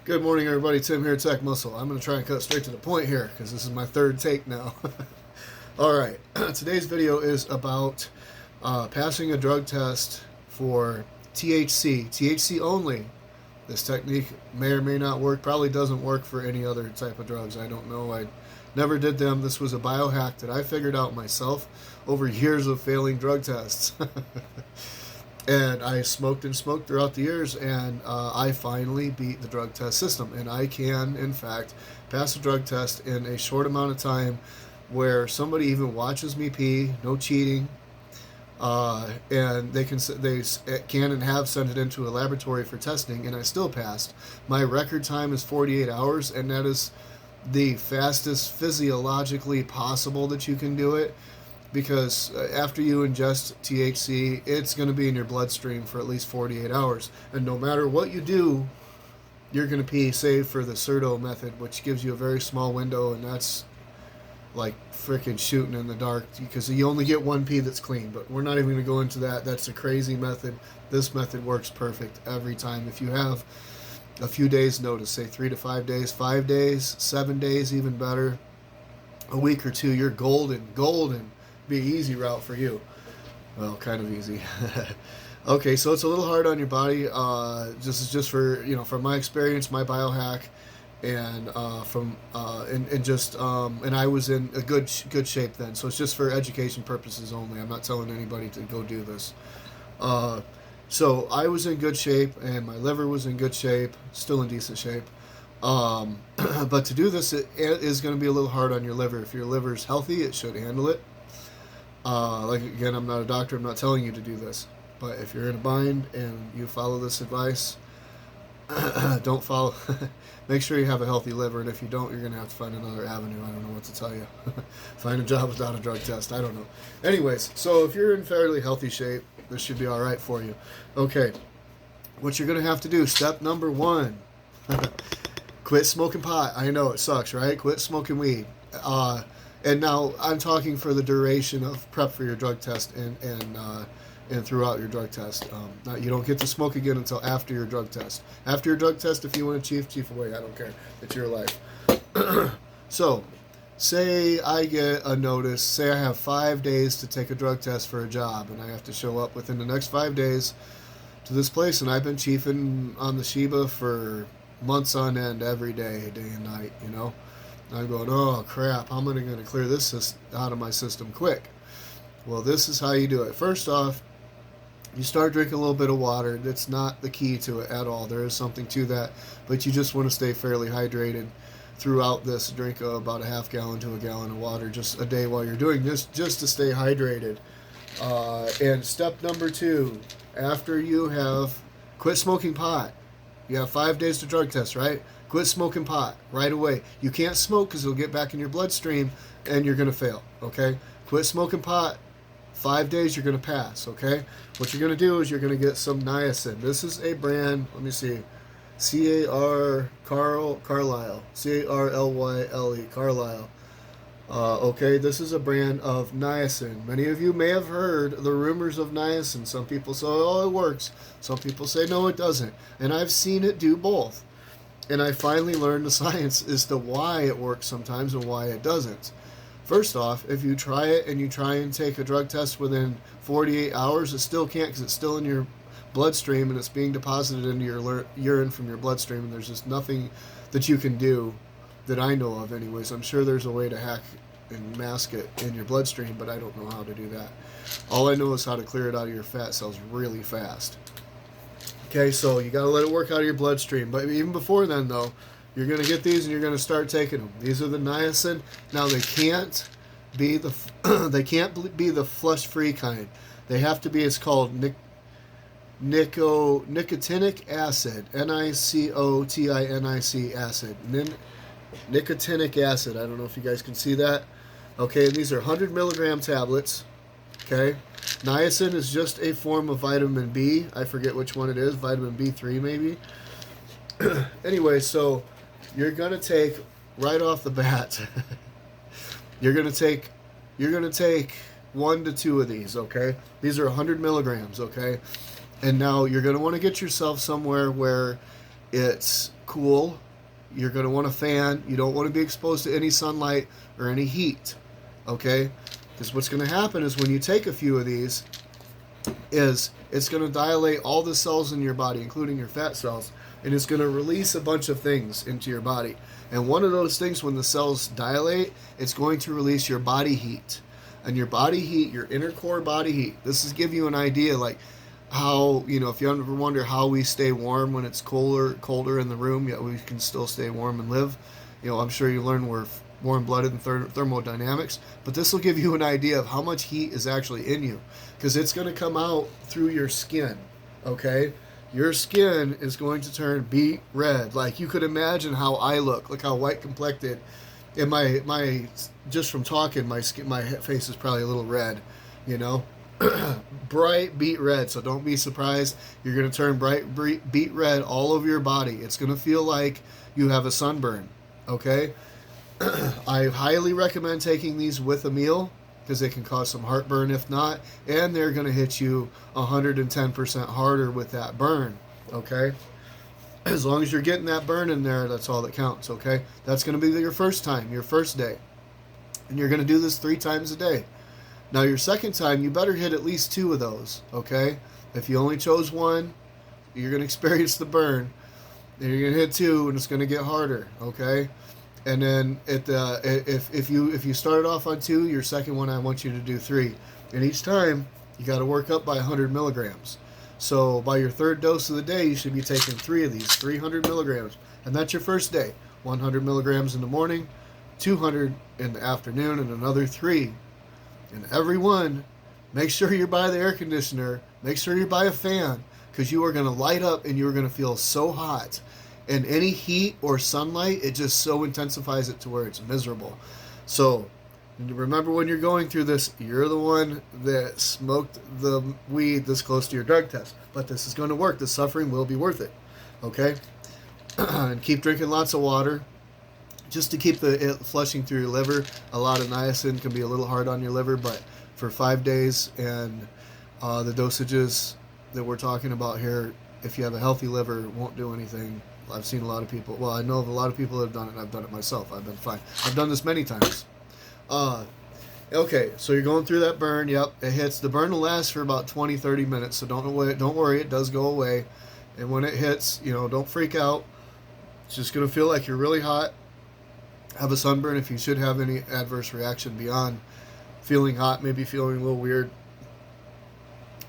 Good morning, everybody. Tim here, Tech Muscle. I'm going to try and cut straight to the point here because this is my third take now. All right. Today's video is about passing a drug test for THC. THC only. This technique may or may not work. Probably doesn't work for any other type of drugs. I don't know. I never did them. This was a biohack that I figured out myself over years of failing drug tests. And I smoked and smoked throughout the years, and I finally beat the drug test system. And I can, in fact, pass a drug test in a short amount of time where somebody even watches me pee, no cheating, and they can and have sent it into a laboratory for testing, and I still passed. My record time is 48 hours, and that is the fastest physiologically possible that you can do it. Because after you ingest THC, it's going to be in your bloodstream for at least 48 hours. And no matter what you do, you're going to pee, save for the Certo method, which gives you a very small window, and that's like freaking shooting in the dark because you only get one pee that's clean. But we're not even going to go into that. That's a crazy method. This method works perfect every time. If you have a few days notice, say 3 to 5 days, 5 days, 7 days, even better, a week or two, you're golden. Be an easy route for you. Well, kind of easy. Okay, so it's a little hard on your body. This is just for from my experience, my biohack, and and I was in a good shape then. So it's just for education purposes only. I'm not telling anybody to go do this. So I was in good shape, and my liver was in good shape, still in decent shape. But to do this, it is going to be a little hard on your liver. If your liver is healthy, it should handle it. Like again, I'm not a doctor, I'm not telling you to do this, but if you're in a bind and you follow this advice, don't follow, make sure you have a healthy liver, and if you don't, you're going to have to find another avenue. I don't know what to tell you. Find a job without a drug test, I don't know. Anyways, so if you're in fairly healthy shape, this should be alright for you. Okay, what you're going to have to do, step number 1, quit smoking pot. I know it sucks, right? Quit smoking weed. And now I'm talking for the duration of prep for your drug test and throughout your drug test. You don't get to smoke again until after your drug test. After your drug test, if you want to chief away. I don't care. It's your life. So, say I get a notice. Say I have 5 days to take a drug test for a job, and I have to show up within the next 5 days to this place. And I've been chiefing on the Sheba for months on end, every day and night. I'm going, oh crap, how am I going to clear this out of my system quick? Well, this is how you do it. First off, you start drinking a little bit of water. That's not the key to it at all. There is something to that, but you just want to stay fairly hydrated throughout this. Drink about a half gallon to a gallon of water just a day while you're doing this, just to stay hydrated. And step number 2, after you have quit smoking pot, you have 5 days to drug test, right? Quit smoking pot right away. You can't smoke because it'll get back in your bloodstream and you're going to fail, okay? Quit smoking pot. 5 days, you're going to pass, okay? What you're going to do is you're going to get some niacin. This is a brand, let me see, Carlyle, C-A-R-L-Y-L-E, Carlyle. Okay, this is a brand of niacin. Many of you may have heard the rumors of niacin. Some people say, oh, it works. Some people say, no, it doesn't. And I've seen it do both. And I finally learned the science as to why it works sometimes and why it doesn't. First off, if you try it and you try and take a drug test within 48 hours, it still can't because it's still in your bloodstream and it's being deposited into your urine from your bloodstream, and there's just nothing that you can do that I know of anyways. I'm sure there's a way to hack and mask it in your bloodstream, but I don't know how to do that. All I know is how to clear it out of your fat cells really fast. Okay, so you got to let it work out of your bloodstream. But even before then, though, you're going to get these and you're going to start taking them. These are the niacin. Now, they can't be the flush-free kind. They have to be, it's called nicotinic acid, Nicotinic acid. Nicotinic acid. I don't know if you guys can see that. Okay, these are 100 milligram tablets. Okay, niacin is just a form of vitamin B. I forget which one it is. Vitamin B3 maybe. Anyway, so you're gonna take right off the bat. you're gonna take 1 to 2 of these. Okay, these are 100 milligrams. Okay, and now you're gonna want to get yourself somewhere where It's cool. You're going to want a fan. You don't want to be exposed to any sunlight or any heat. Okay? Because what's going to happen is when you take a few of these, is it's going to dilate all the cells in your body, including your fat cells, and it's going to release a bunch of things into your body. And one of those things, when the cells dilate, it's going to release your body heat. And your body heat, your inner core body heat, this is give you an idea like how, if you ever wonder how we stay warm when it's colder in the room, yet we can still stay warm and live. I'm sure you learn we're warm-blooded and thermodynamics, but this will give you an idea of how much heat is actually in you, because it's going to come out through your skin. Okay, your skin is going to turn beet red. Like, you could imagine how I look how white complected, and my just from talking, my face is probably a little red, bright beet red. So don't be surprised. You're going to turn bright beet red all over your body. It's going to feel like you have a sunburn. Okay, I highly recommend taking these with a meal, because they can cause some heartburn if not, and they're going to hit you 110% harder with that burn. Okay, as long as you're getting that burn in there, that's all that counts. Okay, that's going to be your first day, and you're going to do this 3 times a day. Now your second time, you better hit at least 2 of those. Okay, if you only chose 1, you're going to experience the burn, and you're going to hit 2, and it's going to get harder. Okay, and then if you started off on 2, your second one, I want you to do 3, and each time you got to work up by 100 milligrams. So by your 3rd dose of the day, you should be taking 3 of these, 300 milligrams, and that's your first day. 100 milligrams in the morning, 200 in the afternoon, and another 3. And every one, make sure you're by the air conditioner, make sure you're by a fan, because you are going to light up and you're going to feel so hot. And any heat or sunlight, it just so intensifies it to where it's miserable. So remember, when you're going through this, you're the one that smoked the weed this close to your drug test. But this is going to work. The suffering will be worth it. Okay? And keep drinking lots of water, just to keep it flushing through your liver. A lot of niacin can be a little hard on your liver, but for 5 days, and the dosages that we're talking about here, if you have a healthy liver, it won't do anything. I've seen a lot of people, well, I know of a lot of people that have done it, and I've done it myself. I've been fine. I've done this many times. Okay, so you're going through that burn. Yep, it hits. The burn will last for about 20-30 minutes, so don't worry, it does go away. And when it hits, don't freak out. It's just going to feel like you're really hot. Have a sunburn. If you should have any adverse reaction beyond feeling hot, maybe feeling a little weird,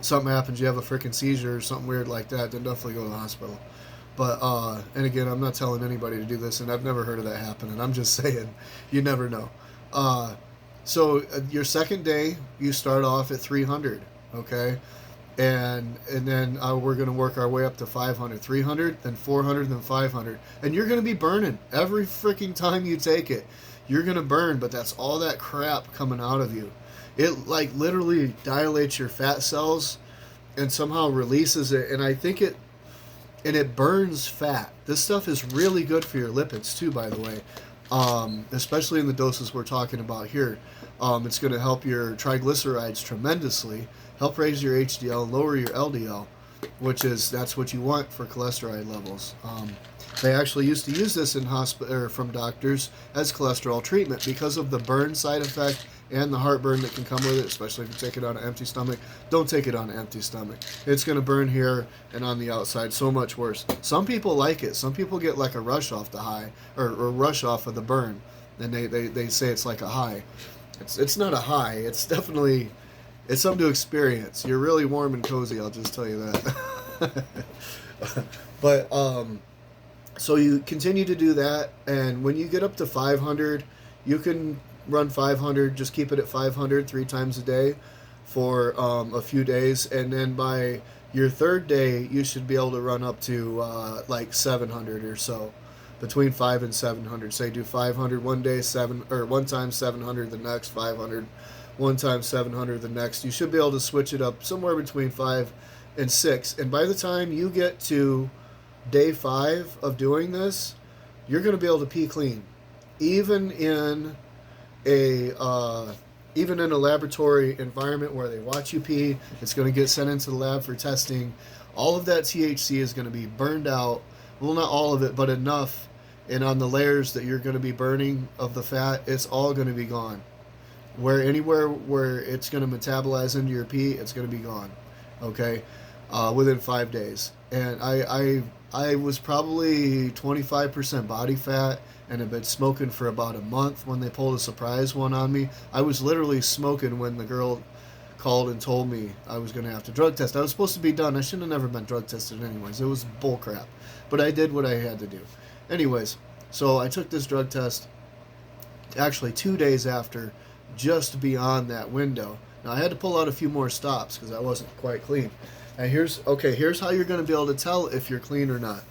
something happens, you have a freaking seizure or something weird like that, then definitely go to the hospital. But, and again, I'm not telling anybody to do this, and I've never heard of that happening. I'm just saying, you never know. So your second day, you start off at 300, okay? And then we're going to work our way up to 500, 300, then 400, then 500. And you're going to be burning every freaking time you take it. You're going to burn, but that's all that crap coming out of you. It, like, literally dilates your fat cells and somehow releases it. And I think it burns fat. This stuff is really good for your lipids too, by the way, especially in the doses we're talking about here. It's going to help your triglycerides tremendously, help raise your HDL, lower your LDL, that's what you want for cholesterol levels. They actually used to use this in from doctors as cholesterol treatment because of the burn side effect and the heartburn that can come with it, especially if you take it on an empty stomach. Don't take it on an empty stomach. It's going to burn here and on the outside so much worse. Some people like it. Some people get like a rush off the high, or rush off of the burn, and they say it's like a high. It's not a high. It's definitely, it's something to experience. You're really warm and cozy, I'll just tell you that. But so you continue to do that, and when you get up to 500, you can run 500, just keep it at 500 3 times a day for a few days, and then by your 3rd day, you should be able to run up to like 700 or so, between 5 and 700. Say do 500 one day, one time 700 the next, 500 one time, 700 the next. You should be able to switch it up somewhere between 5 and 6, and by the time you get to day 5 of doing this, you're going to be able to pee clean, even in a laboratory environment where they watch you pee. It's going to get sent into the lab for testing. All of that THC is going to be burned out well, not all of it, but enough. And on the layers that you're going to be burning of the fat, it's all going to be gone. Where anywhere where it's going to metabolize into your pee, it's going to be gone. Okay, within 5 days. And I was probably 25% body fat and had been smoking for about a month when they pulled a surprise one on me. I was literally smoking when the girl called and told me I was going to have to drug test. I was supposed to be done. I shouldn't have never been drug tested anyways. It was bullcrap. But I did what I had to do. Anyways, so I took this drug test actually 2 days after, just beyond that window. Now I had to pull out a few more stops because I wasn't quite clean. And here's how you're going to be able to tell if you're clean or not.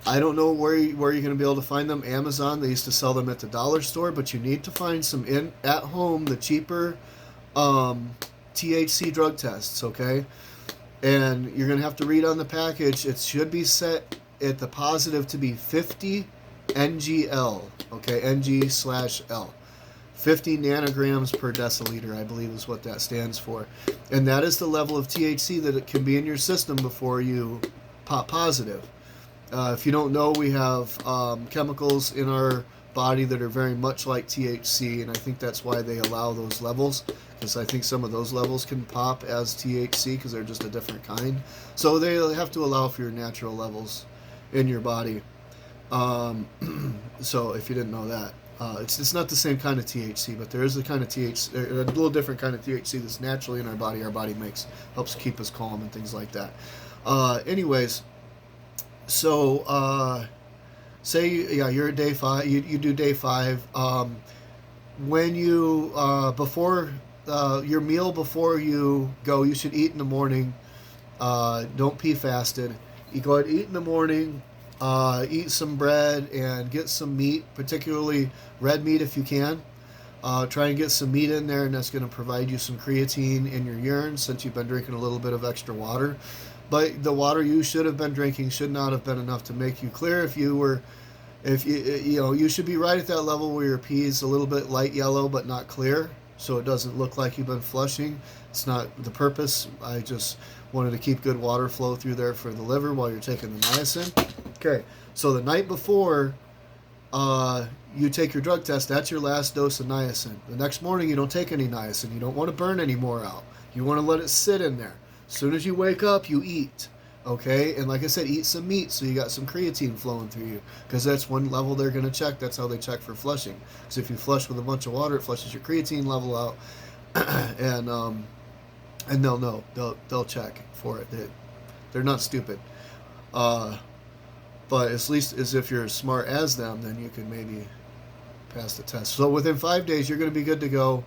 I don't know where you're going to be able to find them. Amazon, they used to sell them at the dollar store, but you need to find some at home, the cheaper THC drug tests, okay? And you're going to have to read on the package, it should be set at the positive to be 50 NGL, okay, NG/L. 50 nanograms per deciliter, I believe is what that stands for. And that is the level of THC that it can be in your system before you pop positive. If you don't know, we have chemicals in our body that are very much like THC, and I think that's why they allow those levels, because I think some of those levels can pop as THC because they're just a different kind. So they have to allow for your natural levels in your body. So if you didn't know that. It's not the same kind of THC, but there is a kind of THC, a little different kind of THC that's naturally in our body makes, helps keep us calm and things like that. Anyways, so say you're at day 5, you do day 5. When you before your meal before you go, you should eat in the morning. Don't pee fasted. You go ahead and eat in the morning. Eat some bread and get some meat, particularly red meat if you can. Try and get some meat in there, and that's going to provide you some creatine in your urine since you've been drinking a little bit of extra water. But the water you should have been drinking should not have been enough to make you clear. If you should be right at that level where your pee is a little bit light yellow but not clear, so it doesn't look like you've been flushing. It's not the purpose. I just wanted to keep good water flow through there for the liver while you're taking the niacin. Okay, so the night before you take your drug test, that's your last dose of niacin. The next morning, you don't take any niacin. You don't want to burn any more out. You want to let it sit in there. As soon as you wake up, you eat. Okay, and like I said, eat some meat so you got some creatine flowing through you, because that's one level they're going to check. That's how they check for flushing. Because if you flush with a bunch of water, it flushes your creatine level out, and they'll know. They'll check for it. They're not stupid. But at least as if you're as smart as them, then you can maybe pass the test. So within 5 days, you're going to be good to go.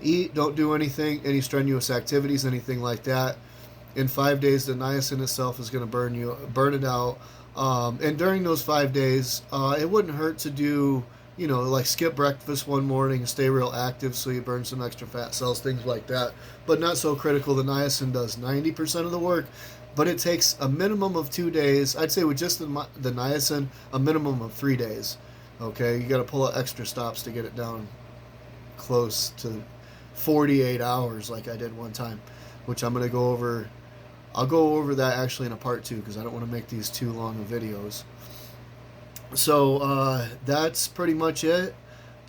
Eat, don't do any strenuous activities, anything like that. In 5 days, the niacin itself is going to burn it out. And during those 5 days, it wouldn't hurt to do, like skip breakfast one morning and stay real active so you burn some extra fat cells, things like that. But not so critical. The niacin does 90% of the work. But it takes a minimum of 2 days. I'd say with just the niacin, a minimum of 3 days. Okay, you got to pull out extra stops to get it down close to 48 hours like I did one time, which I'm going to go over. I'll go over that actually in a part 2 because I don't want to make these too long of videos. So that's pretty much it.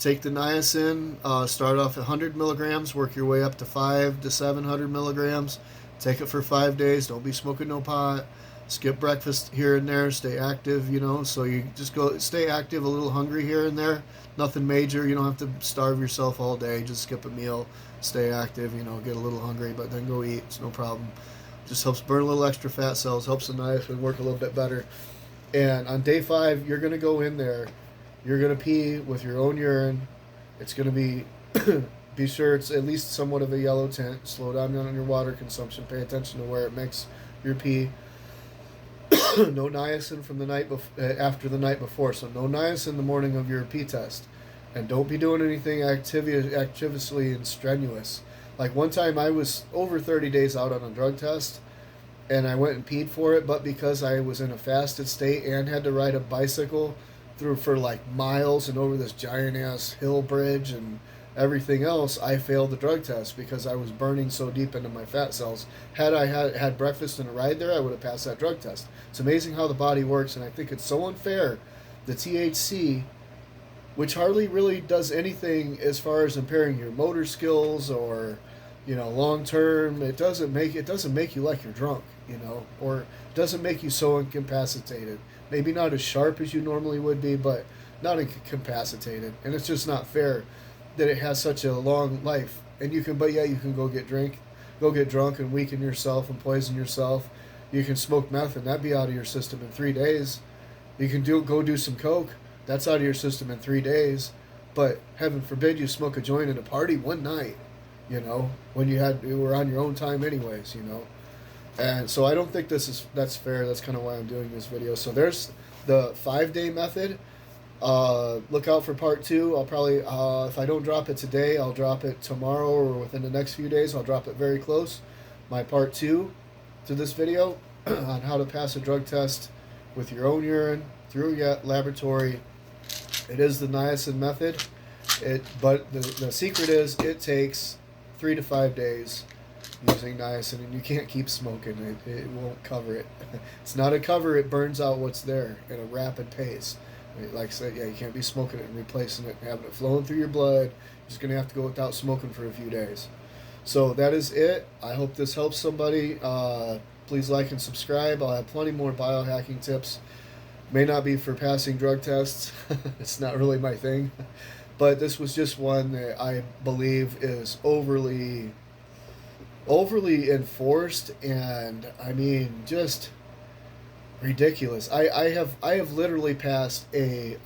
Take the niacin, start off at 100 milligrams, work your way up to 500 to 700 milligrams. Take it for 5 days. Don't be smoking no pot. Skip breakfast here and there. Stay active, So you just stay active, a little hungry here and there. Nothing major. You don't have to starve yourself all day. Just skip a meal. Stay active, get a little hungry, but then go eat. It's no problem. Just helps burn a little extra fat cells. Helps the niacin work a little bit better. And on day 5, you're going to go in there. You're going to pee with your own urine. It's going to be... Be sure it's at least somewhat of a yellow tint. Slow down on your water consumption. Pay attention to where it makes your pee. No niacin from the night after the night before. So no niacin the morning of your pee test. And don't be doing anything actively and strenuous. Like one time I was over 30 days out on a drug test, and I went and peed for it, but because I was in a fasted state and had to ride a bicycle for like miles and over this giant ass hill bridge and Everything else, I failed the drug test because I was burning so deep into my fat cells. Had I had breakfast and a ride there, I would have passed that drug test. It's amazing how the body works, and I think it's so unfair. The THC, which hardly really does anything as far as impairing your motor skills or, long term, it doesn't make you like you're drunk, or it doesn't make you so incapacitated. Maybe not as sharp as you normally would be, but not incapacitated. And it's just not fair that it has such a long life. And you can go get drunk and weaken yourself and poison yourself. You can smoke meth and that'd be out of your system in 3 days. You can go do some coke. That's out of your system in 3 days. But heaven forbid you smoke a joint at a party one night, when you were on your own time anyways, And so I don't think that's fair. That's kind of why I'm doing this video. So there's the 5-day method. Look out for part 2. I'll probably, if I don't drop it today, I'll drop it tomorrow or within the next few days. I'll drop it very close. My part 2 to this video on how to pass a drug test with your own urine through a laboratory. It is the niacin method. But the secret is it takes 3 to 5 days using niacin, and you can't keep smoking. It won't cover it. It's not a cover. It burns out what's there at a rapid pace. Like I said, you can't be smoking it and replacing it and having it flowing through your blood. You're just going to have to go without smoking for a few days. So that is it. I hope this helps somebody. Please like and subscribe. I'll have plenty more biohacking tips. May not be for passing drug tests. It's not really my thing. But this was just one that I believe is overly enforced, and I mean just ridiculous. I have literally passed a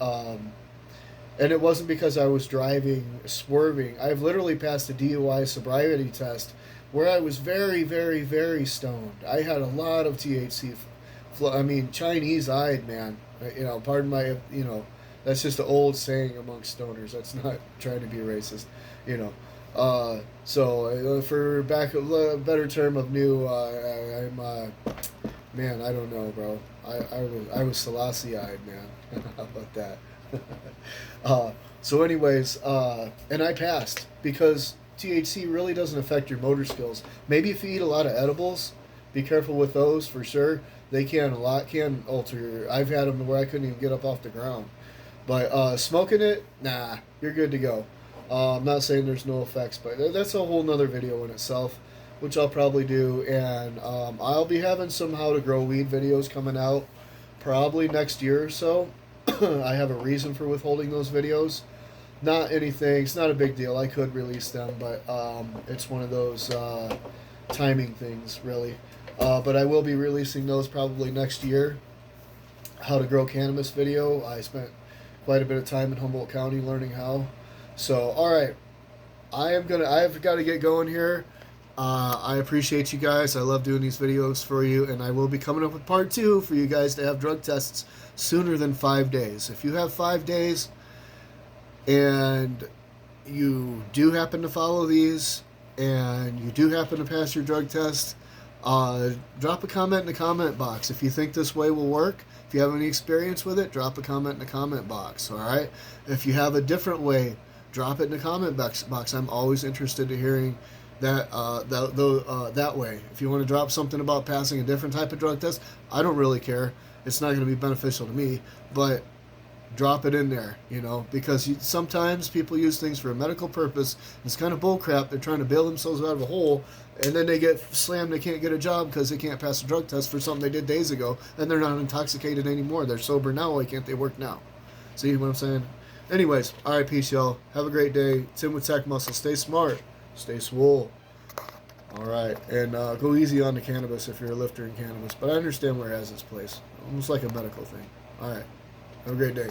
and it wasn't because I was driving swerving. I've literally passed a DUI sobriety test where I was very, very, very stoned. I had a lot of THC. I mean, Chinese eyed, man. Pardon my, that's just an old saying amongst stoners. That's not trying to be racist, So for back a better term of new, I'm man, I don't know, bro. I was Selassie-eyed, man. How about that? So anyways, and I passed because THC really doesn't affect your motor skills. Maybe if you eat a lot of edibles, be careful with those for sure. They can alter your. I've had them where I couldn't even get up off the ground. But smoking it, nah, you're good to go. I'm not saying there's no effects, but that's a whole nother video in itself, which I'll probably do. And I'll be having some how to grow weed videos coming out probably next year or so. I have a reason for withholding those videos. Not anything, it's not a big deal. I could release them, but it's one of those timing things, really. But I will be releasing those probably next year. How to grow cannabis video. I spent quite a bit of time in Humboldt County learning how. So, all right, I've got to get going here. I appreciate you guys. I love doing these videos for you, and I will be coming up with part 2 for you guys to have drug tests sooner than 5 days. If you have 5 days and you do happen to follow these and you do happen to pass your drug test, drop a comment in the comment box. If you think this way will work, if you have any experience with it, drop a comment in the comment box, all right? If you have a different way, drop it in the comment box. I'm always interested in hearing that way. If you want to drop something about passing a different type of drug test, I don't really care. It's not going to be beneficial to me, but drop it in there, because sometimes people use things for a medical purpose. It's kind of bullcrap. They're trying to bail themselves out of a hole, and then they get slammed. They can't get a job because they can't pass a drug test for something they did days ago, and they're not intoxicated anymore. They're sober now. Why can't they work now? See what I'm saying? Anyways, all right, peace, y'all. Have a great day. Tim with Tech Muscle. Stay smart. Stay swole. All right, and go easy on the cannabis if you're a lifter in cannabis. But I understand where it has its place. Almost like a medical thing. All right. Have a great day.